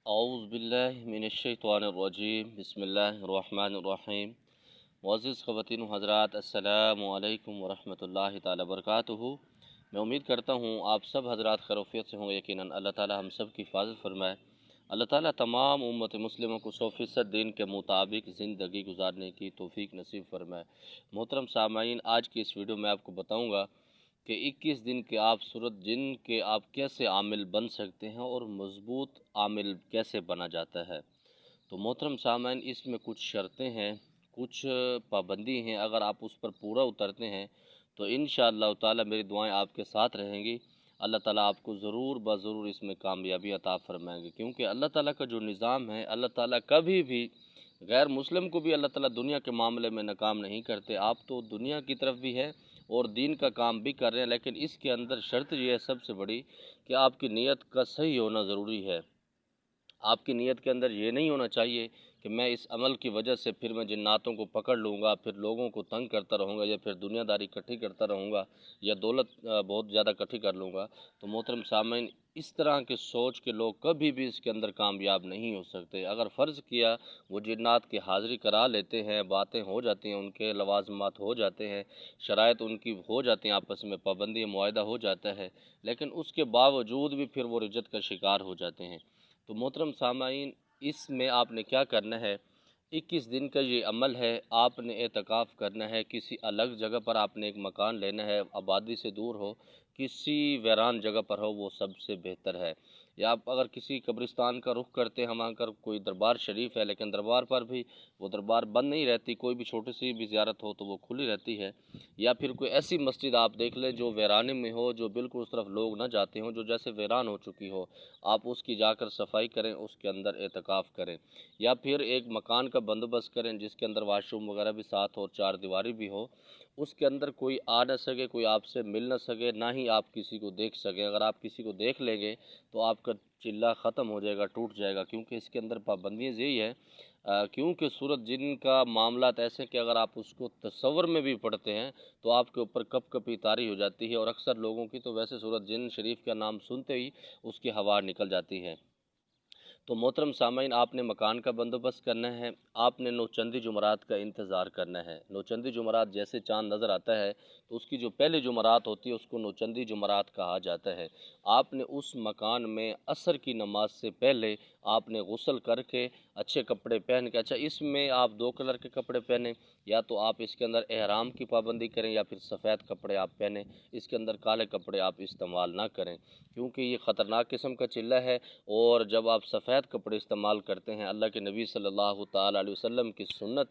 اعوذ باللہ من الشیطان الرجیم بسم اللہ الرحمن الرحیم۔ معزز خواتین و حضرات، السلام علیکم ورحمۃ اللہ تعالی وبرکاتہ۔ میں امید کرتا ہوں آپ سب حضرات خیریت سے ہوں گے۔ یقیناً اللہ تعالی ہم سب کی حفاظت فرمائے۔ اللہ تعالی تمام امت مسلموں کو 100% دین کے مطابق زندگی گزارنے کی توفیق نصیب فرمائے۔ محترم سامعین، آج کی اس ویڈیو میں آپ کو بتاؤں گا کہ 21 دن کے آپ صورت جن کے آپ کیسے عامل بن سکتے ہیں اور مضبوط عامل کیسے بنا جاتا ہے۔ تو محترم سامعین، اس میں کچھ شرطیں ہیں، کچھ پابندی ہیں۔ اگر آپ اس پر پورا اترتے ہیں تو انشاءاللہ تعالی میری دعائیں آپ کے ساتھ رہیں گی۔ اللہ تعالیٰ آپ کو ضرور بضرور اس میں کامیابی عطا فرمائیں گے، کیونکہ اللہ تعالیٰ کا جو نظام ہے، اللہ تعالیٰ کبھی بھی غیر مسلم کو بھی اللہ تعالیٰ دنیا کے معاملے میں ناکام نہیں کرتے۔ آپ تو دنیا کی طرف بھی ہے اور دین کا کام بھی کر رہے ہیں، لیکن اس کے اندر شرط یہ ہے سب سے بڑی کہ آپ کی نیت کا صحیح ہونا ضروری ہے۔ آپ کی نیت کے اندر یہ نہیں ہونا چاہیے کہ میں اس عمل کی وجہ سے پھر میں جناتوں کو پکڑ لوں گا، پھر لوگوں کو تنگ کرتا رہوں گا، یا پھر دنیا داری اکٹھی کرتا رہوں گا، یا دولت بہت زیادہ اکٹھی کر لوں گا۔ تو محترم سامعین، اس طرح کے سوچ کے لوگ کبھی بھی اس کے اندر کامیاب نہیں ہو سکتے۔ اگر فرض کیا وہ جنات کی حاضری کرا لیتے ہیں، باتیں ہو جاتی ہیں، ان کے لوازمات ہو جاتے ہیں، شرائط ان کی ہو جاتی ہیں، آپس میں پابندی معاہدہ ہو جاتا ہے، لیکن اس کے باوجود بھی پھر وہ رجت کا شکار ہو جاتے ہیں۔ تو محترم سامعین، اس میں آپ نے کیا کرنا ہے، 21 دن کا یہ عمل ہے۔ آپ نے اعتکاف کرنا ہے، کسی الگ جگہ پر آپ نے ایک مکان لینا ہے، آبادی سے دور ہو، کسی ویران جگہ پر ہو، وہ سب سے بہتر ہے۔ یا آپ اگر کسی قبرستان کا رخ کرتے ہیں، وہاں کر کوئی دربار شریف ہے، لیکن دربار پر بھی وہ دربار بند نہیں رہتی، کوئی بھی چھوٹی سی بھی زیارت ہو تو وہ کھلی رہتی ہے۔ یا پھر کوئی ایسی مسجد آپ دیکھ لیں جو ویرانے میں ہو، جو بالکل اس طرف لوگ نہ جاتے ہوں، جو جیسے ویران ہو چکی ہو، آپ اس کی جا کر صفائی کریں، اس کے اندر اعتکاف کریں۔ یا پھر ایک مکان کا بندوبست کریں جس کے اندر واش روم وغیرہ بھی ساتھ ہو اور 4 دیواری بھی ہو، اس کے اندر کوئی آ نہ سکے، کوئی آپ سے مل نہ سکے، نہ ہی آپ کسی کو دیکھ سکیں۔ اگر آپ کسی کو دیکھ لیں گے تو آپ کا چلہ ختم ہو جائے گا، ٹوٹ جائے گا، کیونکہ اس کے اندر پابندیاں یہی ہے، کیونکہ سورت جن کا معاملات ایسے کہ اگر آپ اس کو تصور میں بھی پڑھتے ہیں تو آپ کے اوپر کپ کپی طاری ہو جاتی ہے، اور اکثر لوگوں کی تو ویسے سورت جن شریف کا نام سنتے ہی اس کی ہوا نکل جاتی ہے۔ تو محترم سامعین، آپ نے مکان کا بندوبست کرنا ہے، آپ نے نوچندی جمعرات کا انتظار کرنا ہے۔ نوچندی جمعرات جیسے چاند نظر آتا ہے تو اس کی جو پہلی جمعرات ہوتی ہے اس کو نوچندی جمعرات کہا جاتا ہے۔ آپ نے اس مکان میں عصر کی نماز سے پہلے آپ نے غسل کر کے اچھے کپڑے پہن کے، اچھا اس میں آپ 2 کلر کے کپڑے پہنیں، یا تو آپ اس کے اندر احرام کی پابندی کریں یا پھر سفید کپڑے آپ پہنیں، اس کے اندر کالے کپڑے آپ استعمال نہ کریں، کیونکہ یہ خطرناک قسم کا چلہ ہے۔ اور جب آپ سفید کپڑے استعمال کرتے ہیں، اللہ کے نبی صلی اللہ تعالیٰ علیہ وسلم کی سنت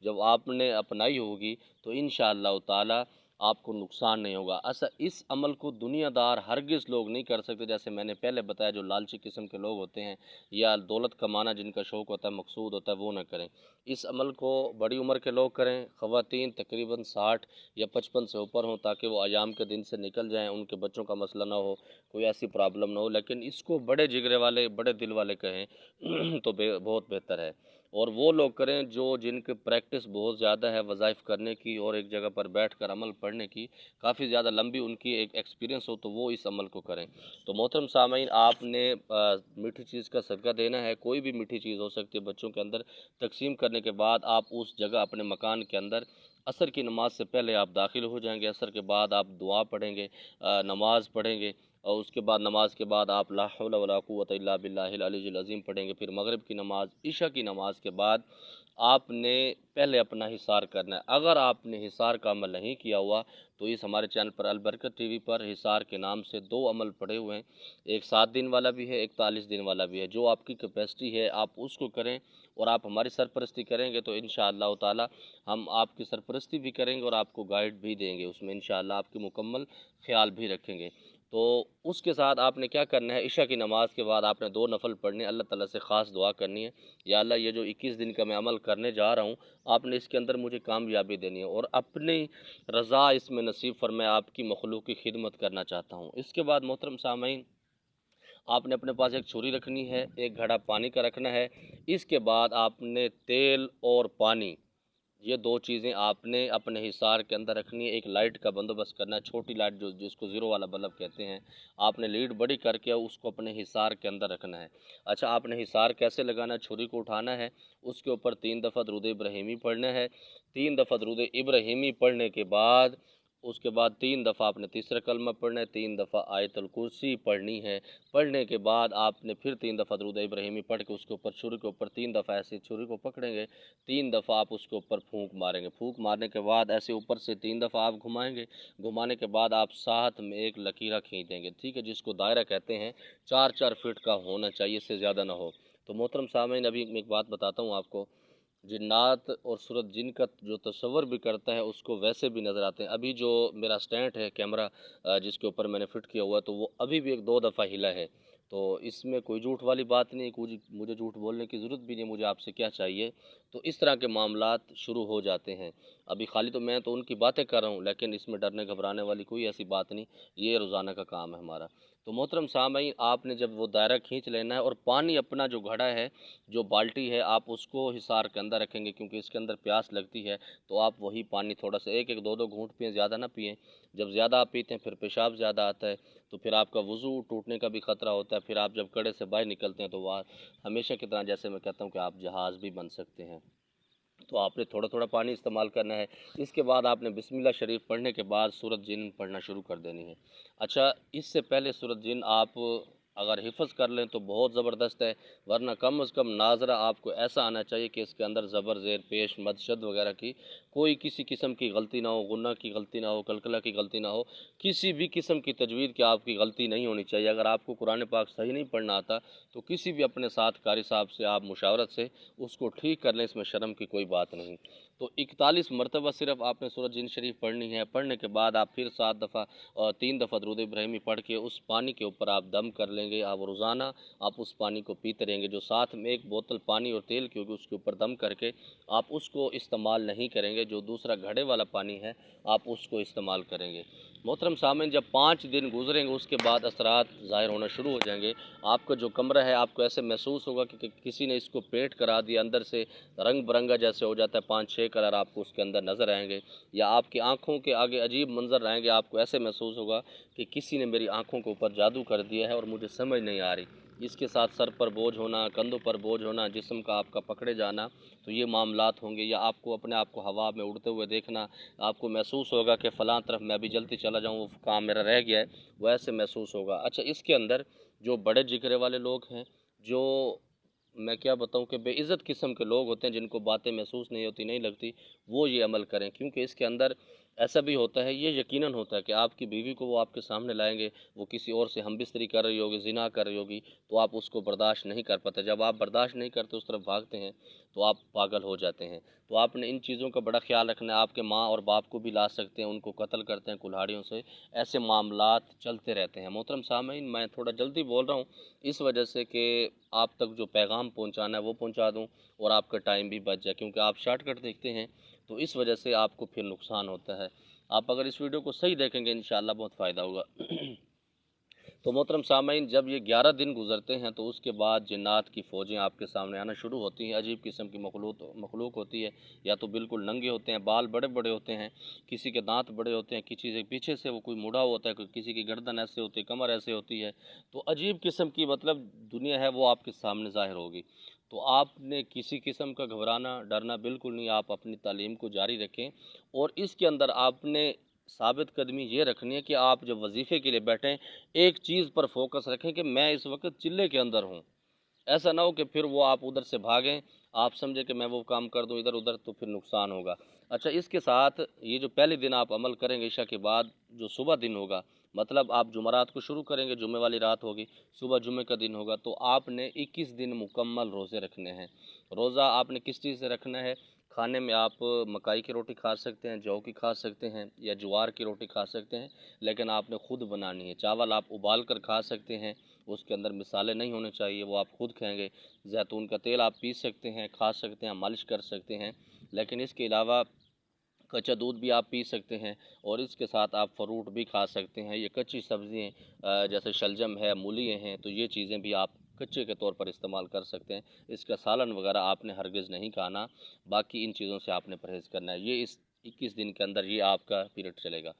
جب آپ نے اپنائی ہوگی تو انشاءاللہ تعالیٰ آپ کو نقصان نہیں ہوگا۔ اس عمل کو دنیا دار ہرگز لوگ نہیں کر سکتے، جیسے میں نے پہلے بتایا، جو لالچی قسم کے لوگ ہوتے ہیں یا دولت کمانا جن کا شوق ہوتا ہے، مقصود ہوتا ہے، وہ نہ کریں۔ اس عمل کو بڑی عمر کے لوگ کریں، خواتین تقریباً 60 یا 55 سے اوپر ہوں، تاکہ وہ ایام کے دن سے نکل جائیں، ان کے بچوں کا مسئلہ نہ ہو، کوئی ایسی پرابلم نہ ہو۔ لیکن اس کو بڑے جگرے والے، بڑے دل والے کہیں تو بہت بہتر ہے۔ اور وہ لوگ کریں جن کی پریکٹس بہت زیادہ ہے وظائف کرنے کی، اور ایک جگہ پر بیٹھ کر عمل پڑھنے کی کافی زیادہ لمبی ان کی ایک ایکسپیرینس ہو، تو وہ اس عمل کو کریں۔ تو محترم سامعین، آپ نے میٹھی چیز کا صدقہ دینا ہے، کوئی بھی میٹھی چیز ہو سکتی ہے بچوں کے اندر، تقسیم کرنے کے بعد آپ اس جگہ اپنے مکان کے اندر عصر کی نماز سے پہلے آپ داخل ہو جائیں گے، عصر کے بعد آپ دعا پڑھیں گے، نماز پڑھیں گے، اور اس کے بعد نماز کے بعد آپ لا حول ولا قوۃ الا باللہ العلی العظیم پڑھیں گے، پھر مغرب کی نماز، عشاء کی نماز کے بعد آپ نے پہلے اپنا حصار کرنا ہے۔ اگر آپ نے حصار کا عمل نہیں کیا ہوا تو اس ہمارے چینل پر البرکت ٹی وی پر حصار کے نام سے 2 عمل پڑے ہوئے ہیں، ایک 7 دن والا بھی ہے، ایک 40 دن والا بھی ہے۔ جو آپ کی کیپیسٹی ہے آپ اس کو کریں، اور آپ ہماری سرپرستی کریں گے تو انشاءاللہ تعالی ہم آپ کی سرپرستی بھی کریں گے اور آپ کو گائیڈ بھی دیں گے، اس میں انشاءاللہ آپ کی مکمل خیال بھی رکھیں گے۔ تو اس کے ساتھ آپ نے کیا کرنا ہے، عشاء کی نماز کے بعد آپ نے 2 نفل پڑھنے، اللہ تعالیٰ سے خاص دعا کرنی ہے، یا اللہ یہ جو 21 دن کا میں عمل کرنے جا رہا ہوں، آپ نے اس کے اندر مجھے کامیابی دینی ہے، اور اپنی رضا اس میں نصیب فرمائے، آپ کی مخلوق کی خدمت کرنا چاہتا ہوں۔ اس کے بعد محترم سامعین، آپ نے اپنے پاس ایک چھری رکھنی ہے، ایک گھڑا پانی کا رکھنا ہے۔ اس کے بعد آپ نے تیل اور پانی یہ دو چیزیں آپ نے اپنے حصار کے اندر رکھنی ہے۔ ایک لائٹ کا بندوبست کرنا ہے، چھوٹی لائٹ جس کو زیرو والا بلب کہتے ہیں، آپ نے لیڈ بڑی کر کے اس کو اپنے حصار کے اندر رکھنا ہے۔ اچھا، آپ نے حصار کیسے لگانا ہے؟ چھری کو اٹھانا ہے، اس کے اوپر 3 دفعہ درود ابراہیمی پڑھنا ہے۔ 3 دفعہ درود ابراہیمی پڑھنے کے بعد اس کے بعد 3 دفعہ آپ نے تیسرا کلمہ پڑھنا ہے، 3 دفعہ آیت الکرسی پڑھنی ہے۔ پڑھنے کے بعد آپ نے پھر 3 دفعہ درود ابراہیمی پڑھ کے اس کے اوپر چھری کے اوپر 3 دفعہ ایسے چھری کو پکڑیں گے، 3 دفعہ آپ اس کے اوپر پھونک ماریں گے۔ پھونک مارنے کے بعد ایسے اوپر سے 3 دفعہ آپ گھمائیں گے۔ گھمانے کے بعد آپ ساتھ میں ایک لکیرہ کھینچ دیں گے، ٹھیک ہے، جس کو دائرہ کہتے ہیں۔ 4 فٹ کا ہونا چاہیے، اس سے زیادہ نہ ہو۔ تو محترم سامعین، ابھی میں ایک بات بتاتا ہوں آپ کو، جنات اور صورت جن کا جو تصور بھی کرتا ہے اس کو ویسے بھی نظر آتے ہیں۔ ابھی جو میرا سٹینڈ ہے کیمرہ جس کے اوپر میں نے فٹ کیا ہوا ہے، تو وہ ابھی بھی 2 دفعہ ہلا ہے۔ تو اس میں کوئی جھوٹ والی بات نہیں، مجھے جھوٹ بولنے کی ضرورت بھی نہیں، مجھے آپ سے کیا چاہیے۔ تو اس طرح کے معاملات شروع ہو جاتے ہیں۔ ابھی خالی تو میں تو ان کی باتیں کر رہا ہوں، لیکن اس میں ڈرنے گھبرانے والی کوئی ایسی بات نہیں، یہ روزانہ کا کام ہے ہمارا۔ تو محترم سامعین، آپ نے جب وہ دائرہ کھینچ لینا ہے، اور پانی اپنا جو گھڑا ہے، جو بالٹی ہے، آپ اس کو حصار کے اندر رکھیں گے، کیونکہ اس کے اندر پیاس لگتی ہے۔ تو آپ وہی پانی تھوڑا سا 1 2 گھونٹ پئیں، زیادہ نہ پئیں۔ جب زیادہ آپ پیتے ہیں پھر پیشاب زیادہ آتا ہے، تو پھر آپ کا وضو ٹوٹنے کا بھی خطرہ ہوتا ہے۔ پھر آپ جب کڑے سے باہر نکلتے ہیں تو وہ ہمیشہ کی طرح، جیسے میں کہتا ہوں کہ آپ جہاز بھی بن سکتے ہیں۔ تو آپ نے تھوڑا تھوڑا پانی استعمال کرنا ہے۔ اس کے بعد آپ نے بسم اللہ شریف پڑھنے کے بعد سورۃ جن پڑھنا شروع کر دینی ہے۔ اچھا، اس سے پہلے سورۃ جن آپ اگر حفظ کر لیں تو بہت زبردست ہے، ورنہ کم از کم ناظرہ آپ کو ایسا آنا چاہیے کہ اس کے اندر زبر، زیر، پیش، مد، شد وغیرہ کی کوئی کسی قسم کی غلطی نہ ہو، غنہ کی غلطی نہ ہو، قلقلہ کی غلطی نہ ہو، کسی بھی قسم کی تجوید کی آپ کی غلطی نہیں ہونی چاہیے۔ اگر آپ کو قرآن پاک صحیح نہیں پڑھنا آتا تو کسی بھی اپنے ساتھ قاری صاحب سے آپ مشاورت سے اس کو ٹھیک کر لیں، اس میں شرم کی کوئی بات نہیں۔ تو 41 مرتبہ صرف آپ نے سورۃ جن شریف پڑھنی ہے۔ پڑھنے کے بعد آپ پھر 7 دفعہ اور 3 دفعہ درود ابراہیمی پڑھ کے اس پانی کے اوپر آپ دم کر لیں گے۔ آپ روزانہ آپ اس پانی کو پیتے رہیں گے، جو ساتھ میں 1 بوتل پانی اور تیل کی ہوگی، اس کے اوپر دم کر کے آپ اس کو استعمال نہیں کریں گے۔ جو دوسرا گھڑے والا پانی ہے آپ اس کو استعمال کریں گے۔ محترم سامعین، جب 5 دن گزریں گے اس کے بعد اثرات ظاہر ہونا شروع ہو جائیں گے۔ آپ کا جو کمرہ ہے آپ کو ایسے محسوس ہوگا کہ کسی نے اس کو پینٹ کرا دیا، اندر سے رنگ برنگا جیسے ہو جاتا ہے، 5 6 کلر آپ کو اس کے اندر نظر آئیں گے، یا آپ کی آنکھوں کے آگے عجیب منظر آئیں گے۔ آپ کو ایسے محسوس ہوگا کہ کسی نے میری آنکھوں کے اوپر جادو کر دیا ہے اور مجھے سمجھ نہیں آ رہی۔ اس کے ساتھ سر پر بوجھ ہونا، کندھوں پر بوجھ ہونا، جسم کا آپ کا پکڑے جانا، تو یہ معاملات ہوں گے۔ یا آپ کو اپنے آپ کو ہوا میں اڑتے ہوئے دیکھنا، آپ کو محسوس ہوگا کہ فلاں طرف میں ابھی جلدی چلا جاؤں، وہ کام میرا رہ گیا ہے، وہ ایسے محسوس ہوگا۔ اچھا، اس کے اندر جو بڑے جگرے والے لوگ ہیں، جو میں کیا بتاؤں کہ بے عزت قسم کے لوگ ہوتے ہیں، جن کو باتیں محسوس نہیں ہوتی، نہیں لگتی، وہ یہ عمل کریں، کیونکہ اس کے اندر ایسا بھی ہوتا ہے، یہ یقیناً ہوتا ہے کہ آپ کی بیوی کو وہ آپ کے سامنے لائیں گے، وہ کسی اور سے ہم بستری کر رہی ہوگی، زنا کر رہی ہوگی، تو آپ اس کو برداشت نہیں کر پاتے۔ جب آپ برداشت نہیں کرتے، اس طرف بھاگتے ہیں، تو آپ پاگل ہو جاتے ہیں۔ تو آپ نے ان چیزوں کا بڑا خیال رکھنا ہے۔ آپ کے ماں اور باپ کو بھی لا سکتے ہیں، ان کو قتل کرتے ہیں کلہاڑیوں سے، ایسے معاملات چلتے رہتے ہیں۔ محترم سامعین، میں تھوڑا جلدی بول رہا ہوں اس وجہ سے کہ آپ تک جو پیغام پہنچانا ہے وہ پہنچا دوں اور آپ کا ٹائم بھی بچ جائے، کیونکہ آپ شارٹ کٹ دیکھتے ہیں تو اس وجہ سے آپ کو پھر نقصان ہوتا ہے۔ آپ اگر اس ویڈیو کو صحیح دیکھیں گے انشاءاللہ بہت فائدہ ہوگا۔ تو محترم سامعین، جب یہ 11 دن گزرتے ہیں تو اس کے بعد جنات کی فوجیں آپ کے سامنے آنا شروع ہوتی ہیں۔ عجیب قسم کی مخلوق ہوتی ہے، یا تو بالکل ننگے ہوتے ہیں، بال بڑے بڑے ہوتے ہیں، کسی کے دانت بڑے ہوتے ہیں، کسی سے پیچھے سے وہ کوئی مڑا ہوتا ہے، کسی کی گردن ایسے ہوتی ہے، کمر ایسے ہوتی ہے۔ تو عجیب قسم کی مطلب دنیا ہے، وہ آپ کے سامنے ظاہر ہوگی۔ تو آپ نے کسی قسم کا گھبرانا ڈرنا بالکل نہیں، آپ اپنی تعلیم کو جاری رکھیں، اور اس کے اندر آپ نے ثابت قدمی یہ رکھنی ہے کہ آپ جب وظیفے کے لیے بیٹھیں ایک چیز پر فوکس رکھیں کہ میں اس وقت چلے کے اندر ہوں۔ ایسا نہ ہو کہ پھر وہ آپ ادھر سے بھاگیں، آپ سمجھیں کہ میں وہ کام کر دوں ادھر تو پھر نقصان ہوگا۔ اچھا، اس کے ساتھ یہ جو پہلے دن آپ عمل کریں گے عشاء کے بعد، جو صبح دن ہوگا، مطلب آپ جمعرات کو شروع کریں گے، جمعے والی رات ہوگی، صبح جمعے کا دن ہوگا، تو آپ نے 21 دن مکمل روزے رکھنے ہیں۔ روزہ آپ نے کس چیز سے رکھنا ہے؟ کھانے میں آپ مکائی کی روٹی کھا سکتے ہیں، جو کی کھا سکتے ہیں، یا جوار کی روٹی کھا سکتے ہیں، لیکن آپ نے خود بنانی ہے۔ چاول آپ ابال کر کھا سکتے ہیں، اس کے اندر مسالے نہیں ہونے چاہیے، وہ آپ خود کھائیں گے۔ زیتون کا تیل آپ پی سکتے ہیں، کھا سکتے ہیں، مالش کر سکتے ہیں، لیکن اس کے علاوہ کچا دودھ بھی آپ پی سکتے ہیں، اور اس کے ساتھ آپ فروٹ بھی کھا سکتے ہیں۔ یہ کچی سبزیاں جیسے شلجم ہے، مولیاں ہیں، تو یہ چیزیں بھی آپ کچے کے طور پر استعمال کر سکتے ہیں۔ اس کا سالن وغیرہ آپ نے ہرگز نہیں کھانا، باقی ان چیزوں سے آپ نے پرہیز کرنا ہے۔ یہ اس 21 دن کے اندر یہ آپ کا پیریڈ چلے گا۔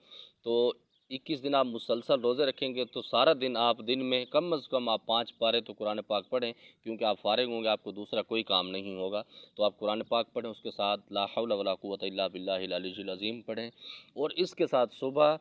تو 21 دن آپ مسلسل روزے رکھیں گے تو سارا دن آپ دن میں کم از کم آپ 5 پارے تو قرآن پاک پڑھیں، کیونکہ آپ فارغ ہوں گے، آپ کو دوسرا کوئی کام نہیں ہوگا، تو آپ قرآن پاک پڑھیں، اس کے ساتھ لا حول ولا قوۃ الا باللہ العلی العظیم پڑھیں، اور اس کے ساتھ صبح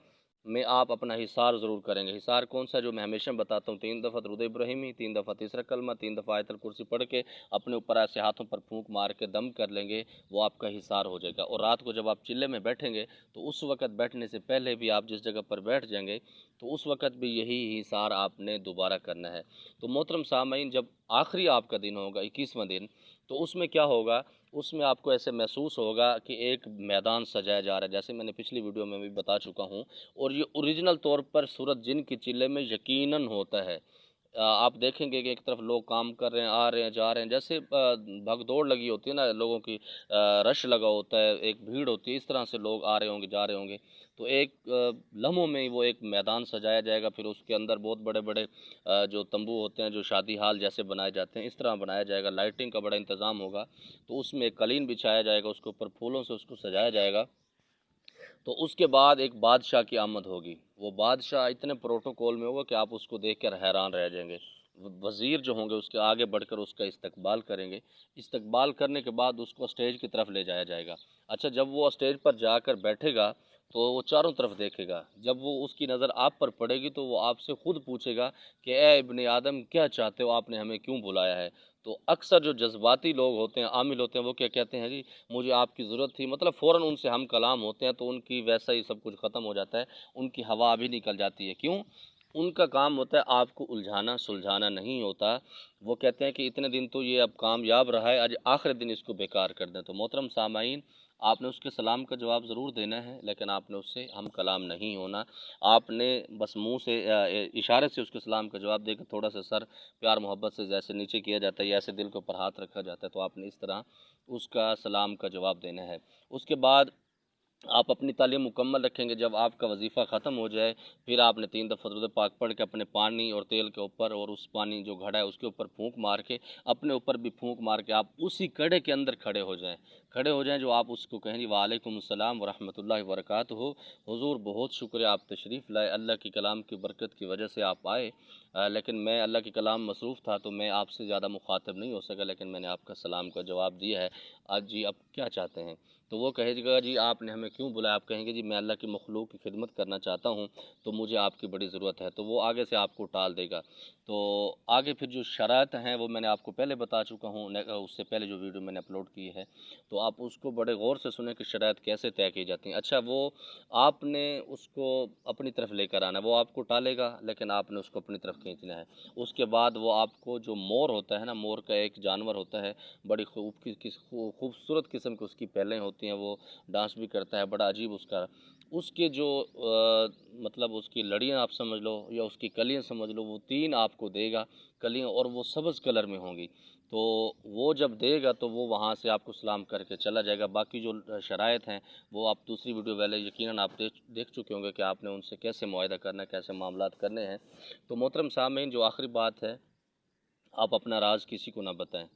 میں آپ اپنا حصار ضرور کریں گے۔ حصار کون سا؟ جو میں ہمیشہ بتاتا ہوں، 3 دفعہ درود ابراہیمی، 3 دفعہ تیسرا کلمہ، 3 دفعہ آیت الکرسی پڑھ کے اپنے اوپر ایسے ہاتھوں پر پھونک مار کے دم کر لیں گے، وہ آپ کا حصار ہو جائے گا۔ اور رات کو جب آپ چلے میں بیٹھیں گے تو اس وقت بیٹھنے سے پہلے بھی آپ جس جگہ پر بیٹھ جائیں گے تو اس وقت بھی یہی حصار آپ نے دوبارہ کرنا ہے۔ تو محترم سامعین، جب آخری آپ کا دن ہوگا 21واں دن، تو اس میں کیا ہوگا؟ اس میں آپ کو ایسے محسوس ہوگا کہ ایک میدان سجایا جا رہا ہے، جیسے میں نے پچھلی ویڈیو میں بھی بتا چکا ہوں، اور یہ اوریجنل طور پر سورج جن کے چلے میں یقیناً ہوتا ہے۔ آپ دیکھیں گے کہ ایک طرف لوگ کام کر رہے ہیں، آ رہے ہیں، جا رہے ہیں، جیسے بھگ دوڑ لگی ہوتی ہے نا، لوگوں کی رش لگا ہوتا ہے، ایک بھیڑ ہوتی ہے، اس طرح سے لوگ آ رہے ہوں گے، جا رہے ہوں گے، تو ایک لمحوں میں وہ ایک میدان سجایا جائے گا، پھر اس کے اندر بہت بڑے بڑے جو تمبو ہوتے ہیں، جو شادی ہال جیسے بنائے جاتے ہیں، اس طرح بنایا جائے گا، لائٹنگ کا بڑا انتظام ہوگا، تو اس میں ایک قالین بچھایا جائے گا، اس کے اوپر پھولوں سے اس کو سجایا جائے گا۔ تو اس کے بعد ایک بادشاہ کی آمد ہوگی، وہ بادشاہ اتنے پروٹوکول میں ہوگا کہ آپ اس کو دیکھ کر حیران رہ جائیں گے۔ وزیر جو ہوں گے اس کے آگے بڑھ کر اس کا استقبال کریں گے، استقبال کرنے کے بعد اس کو اسٹیج کی طرف لے جایا جائے گا۔ اچھا، جب وہ اسٹیج پر جا کر بیٹھے گا تو وہ چاروں طرف دیکھے گا، جب وہ اس کی نظر آپ پر پڑے گی تو وہ آپ سے خود پوچھے گا کہ اے ابن آدم، کیا چاہتے ہو، آپ نے ہمیں کیوں بلایا ہے؟ تو اکثر جو جذباتی لوگ ہوتے ہیں، عامل ہوتے ہیں، وہ کیا کہتے ہیں؟ جی مجھے آپ کی ضرورت تھی، مطلب فوراً ان سے ہم کلام ہوتے ہیں تو ان کی ویسا ہی سب کچھ ختم ہو جاتا ہے، ان کی ہوا بھی نکل جاتی ہے۔ کیوں؟ ان کا کام ہوتا ہے آپ کو الجھانا سلجھانا نہیں ہوتا۔ وہ کہتے ہیں کہ اتنے دن تو یہ اب کامیاب رہا ہے، آج آخر دن اس کو بیکار کر دیں۔ تو محترم سامعین، آپ نے اس کے سلام کا جواب ضرور دینا ہے، لیکن آپ نے اس سے ہم کلام نہیں ہونا۔ آپ نے بس منہ سے اشارے سے اس کے سلام کا جواب دے کے تھوڑا سا سر پیار محبت سے جیسے نیچے کیا جاتا ہے، ایسے دل کے اوپر ہاتھ رکھا جاتا ہے، تو آپ نے اس طرح اس کا سلام کا جواب دینا ہے۔ اس کے بعد آپ اپنی تعلیم مکمل رکھیں گے۔ جب آپ کا وظیفہ ختم ہو جائے، پھر آپ نے 3 دفعہ درود پاک پڑھ کے اپنے پانی اور تیل کے اوپر، اور اس پانی جو گھڑا ہے اس کے اوپر پھونک مار کے، اپنے اوپر بھی پھونک مار کے آپ اسی کڑے کے اندر کھڑے ہو جائیں جو آپ اس کو کہیں گے وعلیکم السلام ورحمۃ اللہ وبرکاتہ، حضور بہت شکریہ آپ تشریف لائے، اللہ کی کلام کی برکت کی وجہ سے آپ آئے، لیکن میں اللہ کی کلام مصروف تھا تو میں آپ سے زیادہ مخاطب نہیں ہو سکا، لیکن میں نے آپ کا سلام کا جواب دیا ہے، آج جی اب کیا چاہتے ہیں؟ تو وہ کہے گا جی آپ نے ہمیں کیوں بلایا؟ آپ کہیں گے جی میں اللہ کی مخلوق کی خدمت کرنا چاہتا ہوں، تو مجھے آپ کی بڑی ضرورت ہے، تو وہ آگے سے آپ کو ٹال دے گا۔ تو آگے پھر جو شرائط ہیں وہ میں نے آپ کو پہلے بتا چکا ہوں، اس سے پہلے جو ویڈیو میں نے اپلوڈ کی ہے، تو آپ اس کو بڑے غور سے سنیں کہ شرائط کیسے طے کی جاتی ہیں۔ اچھا، وہ آپ نے اس کو اپنی طرف لے کر آنا ہے، وہ آپ کو ٹالے گا لیکن آپ نے اس کو اپنی طرف کھینچنا ہے۔ اس کے بعد وہ آپ کو جو مور ہوتا ہے نا، مور کا ایک جانور ہوتا ہے، بڑی خوبصورت قسم کی اس کی پیلیں ہوتی ہیں، وہ ڈانس بھی کرتا ہے، بڑا عجیب اس کے جو مطلب اس کی لڑیاں آپ سمجھ لو یا اس کی کلیاں سمجھ لو، وہ 3 آپ کو دے گا کلیاں، اور وہ سبز کلر میں ہوں گی۔ تو وہ جب دے گا تو وہ وہاں سے آپ کو سلام کر کے چلا جائے گا۔ باقی جو شرائط ہیں وہ آپ دوسری ویڈیو والے یقیناً آپ دیکھ چکے ہوں گے کہ آپ نے ان سے کیسے معاہدہ کرنا ہے، کیسے معاملات کرنے ہیں۔ تو محترم سامعین، جو آخری بات ہے، آپ اپنا راز کسی کو نہ بتائیں۔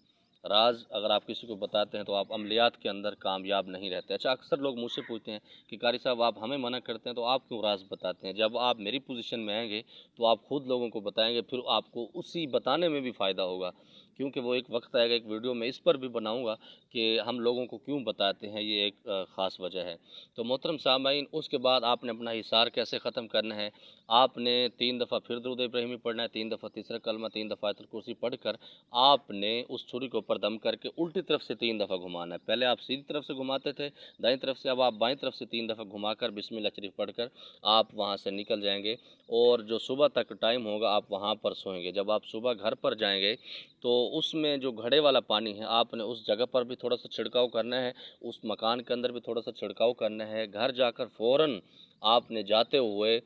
راز اگر آپ کسی کو بتاتے ہیں تو آپ عملیات کے اندر کامیاب نہیں رہتے۔ اچھا، اکثر لوگ مجھ سے پوچھتے ہیں کہ قاری صاحب آپ ہمیں منع کرتے ہیں تو آپ کیوں راز بتاتے ہیں؟ جب آپ میری پوزیشن میں آئیں گے تو آپ خود لوگوں کو بتائیں گے، پھر آپ کو اسی بتانے میں بھی فائدہ ہوگا، کیونکہ وہ ایک وقت آئے گا، ایک ویڈیو میں اس پر بھی بناؤں گا کہ ہم لوگوں کو کیوں بتاتے ہیں، یہ ایک خاص وجہ ہے۔ تو محترم سامعین، اس کے بعد آپ نے اپنا حصار کیسے ختم کرنا ہے؟ آپ نے 3 دفعہ پھر درود ابراہیمی پڑھنا ہے، 3 دفعہ تیسرا کلمہ، 3 دفعہ آیت الکرسی پڑھ کر آپ نے اس چھری کو اوپر دم کر کے الٹی طرف سے 3 دفعہ گھمانا ہے۔ پہلے آپ سیدھی طرف سے گھماتے تھے دائیں طرف سے، اب آپ بائیں طرف سے 3 دفعہ گھما کر بسم اللہ شریف پڑھ کر آپ وہاں سے نکل جائیں گے، اور جو صبح تک ٹائم ہوگا آپ وہاں پر سوئیں گے۔ جب آپ صبح گھر پر جائیں گے تو اس میں جو گھڑے والا پانی ہے آپ نے اس جگہ پر بھی تھوڑا سا چھڑکاؤ کرنا ہے، اس مکان کے اندر بھی تھوڑا سا چھڑکاؤ کرنا ہے۔ گھر جا کر فوراً آپ نے جاتے ہوئے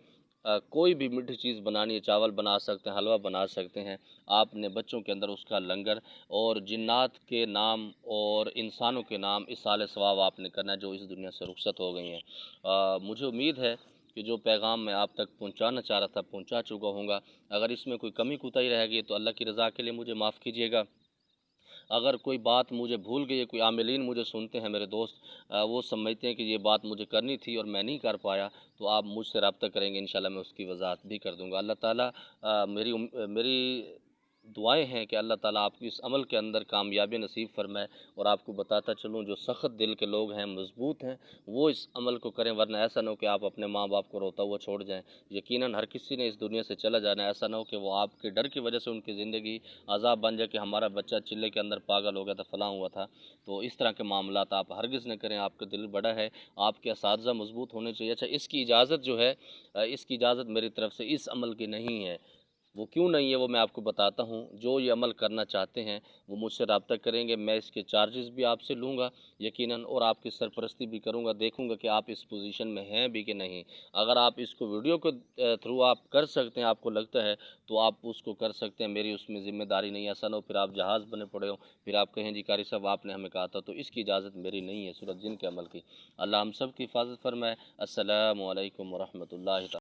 کوئی بھی میٹھی چیز بنانی ہے، چاول بنا سکتے ہیں، حلوہ بنا سکتے ہیں، آپ نے بچوں کے اندر اس کا لنگر، اور جنات کے نام اور انسانوں کے نام اصالِ ثواب آپ نے کرنا ہے جو اس دنیا سے رخصت ہو گئی ہیں۔ مجھے امید ہے کہ جو پیغام میں آپ تک پہنچانا چاہ رہا تھا پہنچا چکا ہوں گا۔ اگر اس میں کوئی کمی کوتاہی رہ گئی تو اللہ کی رضا کے لیے مجھے معاف کیجیے گا۔ اگر کوئی بات مجھے بھول گئی ہے، کوئی عاملین مجھے سنتے ہیں میرے دوست، وہ سمجھتے ہیں کہ یہ بات مجھے کرنی تھی اور میں نہیں کر پایا، تو آپ مجھ سے رابطہ کریں گے، انشاءاللہ میں اس کی وضاحت بھی کر دوں گا۔ اللہ تعالیٰ میری دعائیں ہیں کہ اللہ تعالیٰ آپ کی اس عمل کے اندر کامیابی نصیب فرمائے، اور آپ کو بتاتا چلوں جو سخت دل کے لوگ ہیں، مضبوط ہیں، وہ اس عمل کو کریں، ورنہ ایسا نہ ہو کہ آپ اپنے ماں باپ کو روتا ہوا چھوڑ جائیں۔ یقیناً ہر کسی نے اس دنیا سے چلا جانا ہے، ایسا نہ ہو کہ وہ آپ کے ڈر کی وجہ سے ان کی زندگی عذاب بن جائے کہ ہمارا بچہ چلے کے اندر پاگل ہو گیا تھا، فلاں ہوا تھا۔ تو اس طرح کے معاملات آپ ہرگز نہ کریں، آپ کا دل بڑا ہے، آپ کے اساتذہ مضبوط ہونے چاہیے۔ اچھا، اس کی اجازت جو ہے، اس کی اجازت میری طرف سے اس عمل کی نہیں ہے۔ وہ کیوں نہیں ہے وہ میں آپ کو بتاتا ہوں۔ جو یہ عمل کرنا چاہتے ہیں وہ مجھ سے رابطہ کریں گے، میں اس کے چارجز بھی آپ سے لوں گا یقیناً، اور آپ کی سرپرستی بھی کروں گا، دیکھوں گا کہ آپ اس پوزیشن میں ہیں بھی کہ نہیں۔ اگر آپ اس کو ویڈیو کے تھرو آپ کر سکتے ہیں، آپ کو لگتا ہے تو آپ اس کو کر سکتے ہیں، میری اس میں ذمہ داری نہیں ہے۔ ایسا نہ ہو پھر آپ جہاز بنے پڑے ہو، پھر آپ کہیں جی قاری صاحب آپ نے ہمیں کہا تھا، تو اس کی اجازت میری نہیں ہے سورۃ جن کے عمل کی۔ اللہ ہم سب کی حفاظت فرمائے۔ السلام علیکم ورحمۃ اللہ تعالیٰ۔